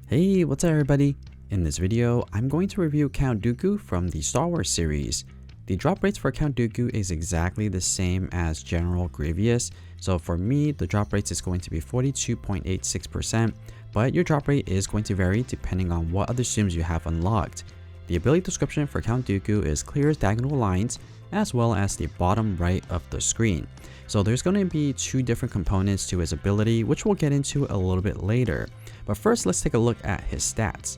Hey, what's up everybody? In this video, I'm going to review Count Dooku from the Star Wars series. The drop rates for Count Dooku is exactly the same as General Grievous, so for me, the drop rates is going to be 42.86%, but your drop rate is going to vary depending on what other sims you have unlocked. The ability description for Count Dooku is clear as diagonal lines, as well as the bottom right of the screen. So there's going to be two different components to his ability, which we'll get into a little bit later. But first, let's take a look at his stats.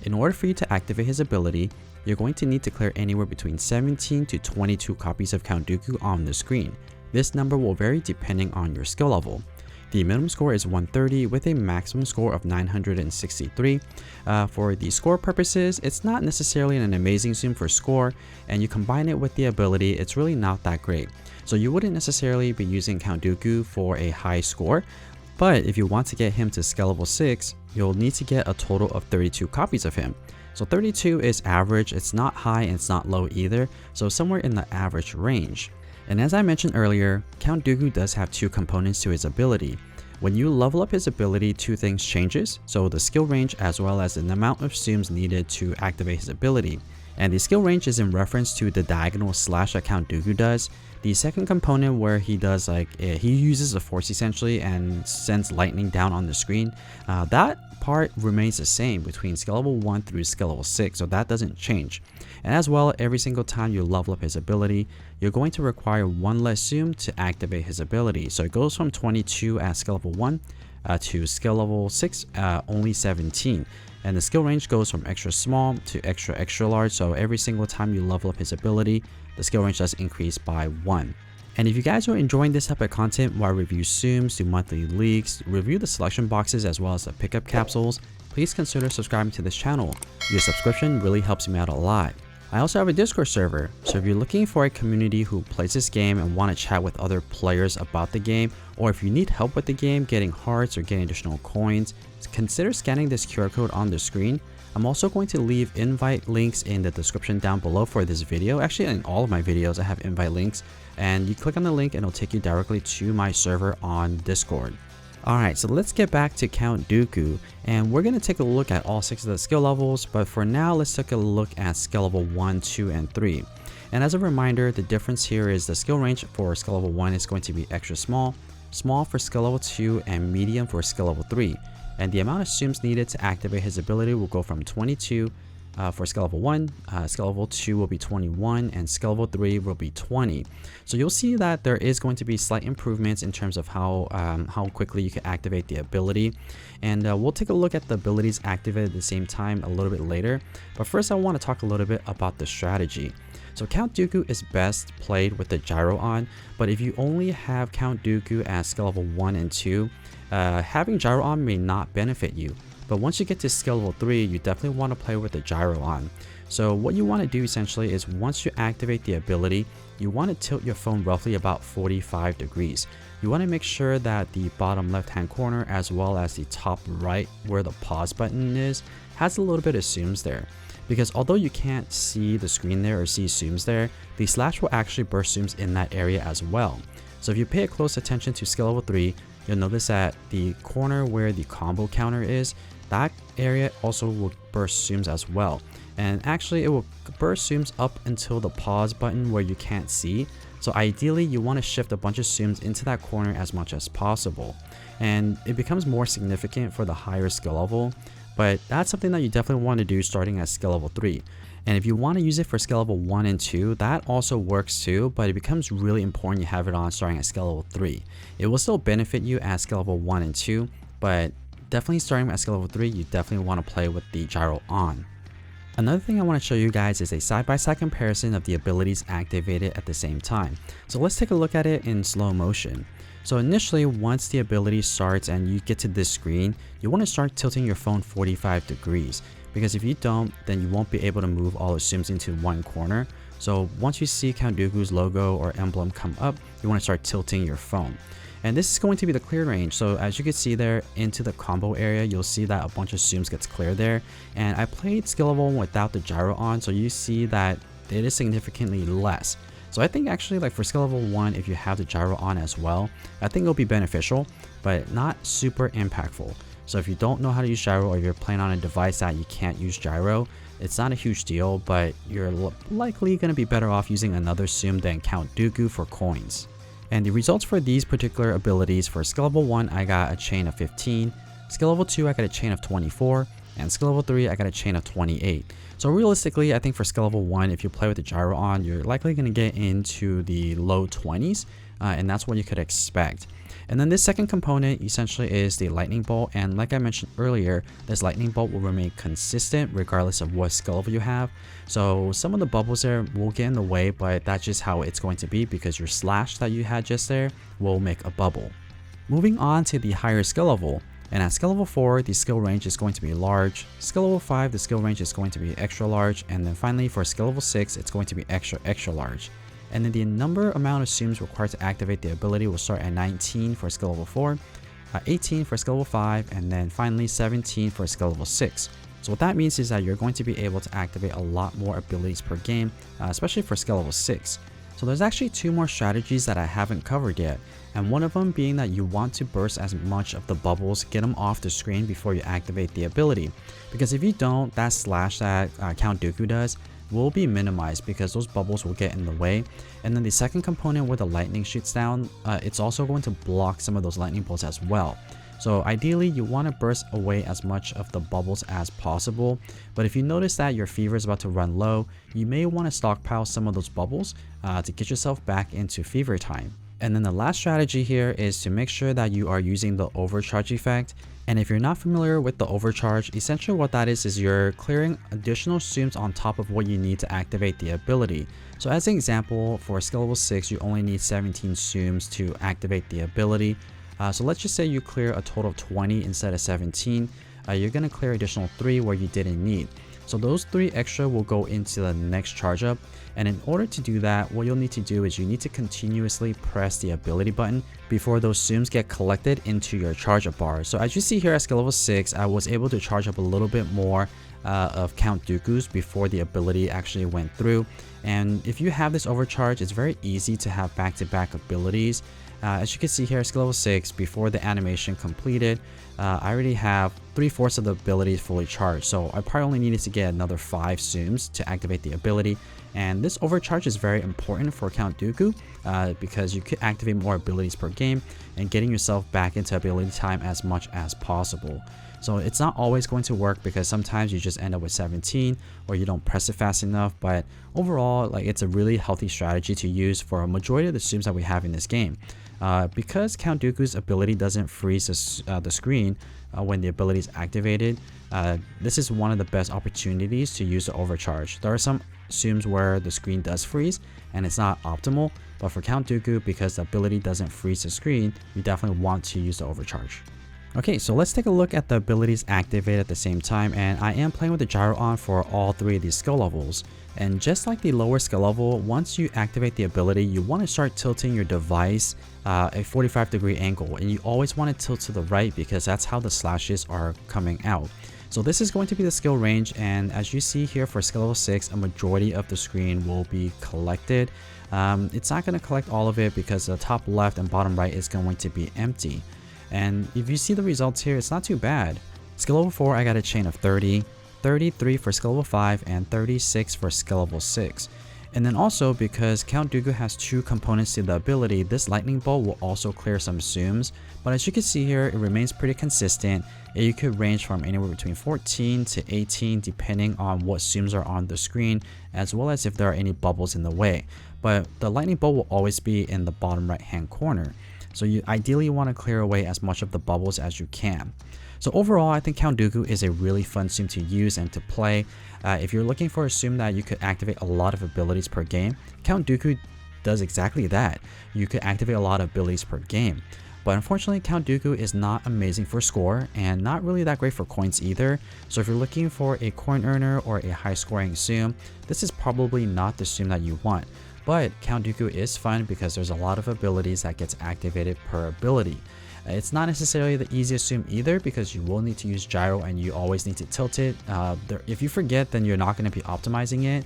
In order for you to activate his ability, you're going to need to clear anywhere between 17 to 22 copies of Count Dooku on the screen. This number will vary depending on your skill level. The minimum score is 130 with a maximum score of 963. For the score purposes, it's not necessarily an amazing sim for score, and you combine it with the ability, it's really not that great. So you wouldn't necessarily be using Count Dooku for a high score, but if you want to get him to skill level 6, you'll need to get a total of 32 copies of him. So 32 is average, it's not high and it's not low either, so somewhere in the average range. And as I mentioned earlier, Count Dooku does have two components to his ability. When you level up his ability, two things changes, so the skill range as well as the amount of zooms needed to activate his ability. And the skill range is in reference to the diagonal slash that Count Dooku does. The second component where he does he uses the force essentially and sends lightning down on the screen, that part remains the same between skill level 1 through skill level 6, so that doesn't change. And as well, every single time you level up his ability, you're going to require one less zoom to activate his ability. So it goes from 22 at skill level 1 to skill level 6 only 17. And the skill range goes from extra small to extra large, so every single time you level up his ability, the skill range does increase by 1. And if you guys are enjoying this type of content where I review zooms, do monthly leaks, review the selection boxes as well as the pickup capsules, please consider subscribing to this channel. Your subscription really helps me out a lot. I also have a Discord server, so if you're looking for a community who plays this game and want to chat with other players about the game, or if you need help with the game, getting hearts or getting additional coins, consider scanning this QR code on the screen. I'm also going to leave invite links in the description down below for this video. Actually, in all of my videos, I have invite links, and you click on the link and it'll take you directly to my server on Discord. Alright, so let's get back to Count Dooku, and we're going to take a look at all 6 of the skill levels, but for now let's take a look at skill level 1, 2, and 3. And as a reminder, the difference here is the skill range for skill level 1 is going to be extra small, small for skill level 2, and medium for skill level 3. And the amount of zooms needed to activate his ability will go from 22 for skill level 1, skill level 2 will be 21, and skill level 3 will be 20. So you'll see that there is going to be slight improvements in terms of how quickly you can activate the ability. And we'll take a look at the abilities activated at the same time a little bit later. But first I want to talk a little bit about the strategy. So Count Dooku is best played with the gyro on, but if you only have Count Dooku at skill level 1 and 2, having gyro on may not benefit you. But once you get to skill level 3, you definitely want to play with the gyro on. So what you want to do essentially is once you activate the ability, you want to tilt your phone roughly about 45 degrees. You want to make sure that the bottom left hand corner as well as the top right where the pause button is has a little bit of zooms there. Because although you can't see the screen there or see zooms there, the slash will actually burst zooms in that area as well. So if you pay close attention to skill level 3, you'll notice that the corner where the combo counter is, that area also will burst zooms as well. And actually it will burst zooms up until the pause button where you can't see. So ideally you want to shift a bunch of zooms into that corner as much as possible. And it becomes more significant for the higher skill level, but that's something that you definitely want to do starting at skill level 3. And if you want to use it for skill level 1 and 2, that also works too, but it becomes really important you have it on starting at skill level 3. It will still benefit you at skill level 1 and 2, but definitely starting at skill level 3, you definitely want to play with the gyro on. Another thing I want to show you guys is a side-by-side comparison of the abilities activated at the same time. So let's take a look at it in slow motion. So initially, once the ability starts and you get to this screen, you want to start tilting your phone 45 degrees. Because if you don't, then you won't be able to move all the zooms into one corner. So once you see Count Dooku's logo or emblem come up, you want to start tilting your phone. And this is going to be the clear range. So as you can see there into the combo area, you'll see that a bunch of zooms gets cleared there. And I played skill level 1 without the gyro on, so you see that it is significantly less. So I think actually like for skill level 1, if you have the gyro on as well, I think it'll be beneficial, but not super impactful. So if you don't know how to use gyro, or if you're playing on a device that you can't use gyro, it's not a huge deal, but you're likely going to be better off using another Tsum than Count Dooku for coins. And the results for these particular abilities: for skill level 1, I got a chain of 15, skill level 2, I got a chain of 24, and skill level 3, I got a chain of 28. So realistically, I think for skill level 1, if you play with the gyro on, you're likely going to get into the low 20s, and that's what you could expect. And then this second component essentially is the lightning bolt, and like I mentioned earlier, this lightning bolt will remain consistent regardless of what skill level you have. So some of the bubbles there will get in the way, but that's just how it's going to be, because your slash that you had just there will make a bubble. Moving on to the higher skill level, and at skill level 4, the skill range is going to be large. Skill level 5, the skill range is going to be extra large, and then finally for skill level 6, it's going to be extra large. And then the amount of Tsums required to activate the ability will start at 19 for skill level 4, 18 for skill level 5, and then finally 17 for skill level 6. So what that means is that you're going to be able to activate a lot more abilities per game, especially for skill level 6. So there's actually 2 more strategies that I haven't covered yet, and one of them being that you want to burst as much of the bubbles, get them off the screen before you activate the ability. Because if you don't, that slash that Count Dooku does will be minimized, because those bubbles will get in the way. And then the second component where the lightning shoots down, it's also going to block some of those lightning bolts as well. So ideally you want to burst away as much of the bubbles as possible, but if you notice that your fever is about to run low, you may want to stockpile some of those bubbles to get yourself back into fever time. And then the last strategy here is to make sure that you are using the overcharge effect. And if you're not familiar with the overcharge, essentially what that is you're clearing additional Tsums on top of what you need to activate the ability. So as an example, for skill level 6, you only need 17 Tsums to activate the ability. So let's just say you clear a total of 20 instead of 17. You're going to clear additional 3 where you didn't need. So those 3 extra will go into the next charge up, and in order to do that, what you'll need to do is you need to continuously press the ability button before those Tsums get collected into your charge up bar. So as you see here at skill level 6, I was able to charge up a little bit more of Count Dooku's before the ability actually went through. And if you have this overcharge, it's very easy to have back-to-back abilities. As you can see here, skill level 6, before the animation completed, I already have 3/4 of the abilities fully charged. So I probably only needed to get another 5 Tsums to activate the ability. And this overcharge is very important for Count Dooku because you could activate more abilities per game and getting yourself back into ability time as much as possible. So it's not always going to work, because sometimes you just end up with 17 or you don't press it fast enough, but overall, like, it's a really healthy strategy to use for a majority of the Tsums that we have in this game. Because Count Dooku's ability doesn't freeze the screen when the ability is activated, this is one of the best opportunities to use the overcharge. There are some Tsums where the screen does freeze and it's not optimal, but for Count Dooku, because the ability doesn't freeze the screen, you definitely want to use the overcharge. Okay, so let's take a look at the abilities activated at the same time, and I am playing with the gyro on for all 3 of these skill levels. And just like the lower skill level, once you activate the ability, you want to start tilting your device a 45-degree angle, and you always want to tilt to the right because that's how the slashes are coming out. So this is going to be the skill range, and as you see here for skill level 6, a majority of the screen will be collected. It's not going to collect all of it because the top left and bottom right is going to be empty. And if you see the results here, it's not too bad. Skill level 4, I got a chain of 30, 33 for skill level 5, and 36 for skill level 6. And then also, because Count Dooku has 2 components to the ability, this lightning bolt will also clear some Tsums. But as you can see here, it remains pretty consistent. You could range from anywhere between 14 to 18 depending on what Tsums are on the screen, as well as if there are any bubbles in the way. But the lightning bolt will always be in the bottom right hand corner. So you ideally want to clear away as much of the bubbles as you can. So overall, I think Count Dooku is a really fun Tsum to use and to play. If you're looking for a Tsum that you could activate a lot of abilities per game, Count Dooku does exactly that. You could activate a lot of abilities per game. But unfortunately, Count Dooku is not amazing for score and not really that great for coins either. So if you're looking for a coin earner or a high scoring Tsum, this is probably not the Tsum that you want. But Count Dooku is fun because there's a lot of abilities that gets activated per ability. It's not necessarily the easiest Tsum either, because you will need to use gyro and you always need to tilt it. If you forget, then you're not going to be optimizing it.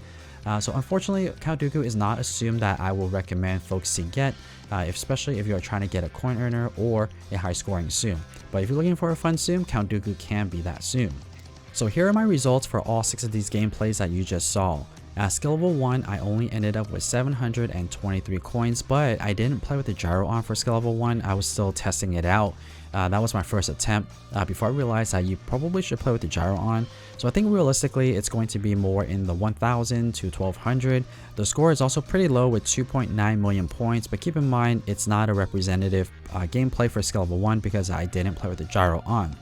So unfortunately, Count Dooku is not a Tsum that I will recommend folks to get, especially if you're trying to get a coin earner or a high scoring Tsum. But if you're looking for a fun Tsum, Count Dooku can be that Tsum. So here are my results for all 6 of these gameplays that you just saw. At skill level 1, I only ended up with 723 coins, but I didn't play with the gyro on for skill level 1. I was still testing it out. That was my first attempt before I realized that you probably should play with the gyro on. So I think realistically it's going to be more in the 1000 to 1200. The score is also pretty low with 2.9 million points, but keep in mind it's not a representative gameplay for skill level 1 because I didn't play with the gyro on.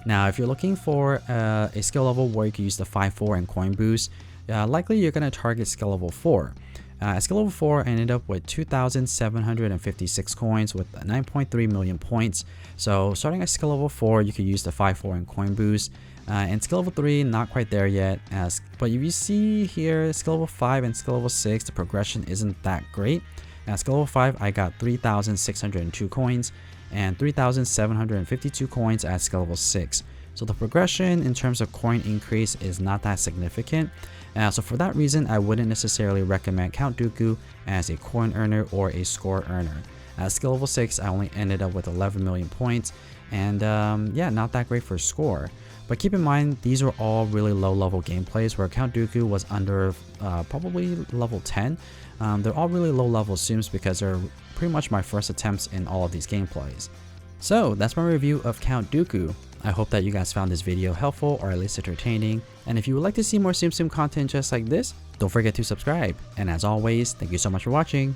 Now if you're looking for a skill level where you can use the 5-4 and coin boost, likely you're going to target skill level 4. At skill level 4, I ended up with 2,756 coins with 9.3 million points. So starting at skill level 4, you could use the 5-4 and coin boost. And skill level 3, not quite there yet. But if you see here, skill level 5 and skill level 6, the progression isn't that great. At skill level 5, I got 3,602 coins and 3,752 coins at skill level 6. So the progression in terms of coin increase is not that significant. So for that reason, I wouldn't necessarily recommend Count Dooku as a coin earner or a score earner. At skill level 6, I only ended up with 11 million points, and yeah, not that great for score. But keep in mind, these are all really low level gameplays where Count Dooku was under probably level 10. They're all really low level Tsums because they're pretty much my first attempts in all of these gameplays. So that's my review of Count Dooku. I hope that you guys found this video helpful or at least entertaining, and if you would like to see more Tsum Tsum content just like this, don't forget to subscribe. And as always, thank you so much for watching.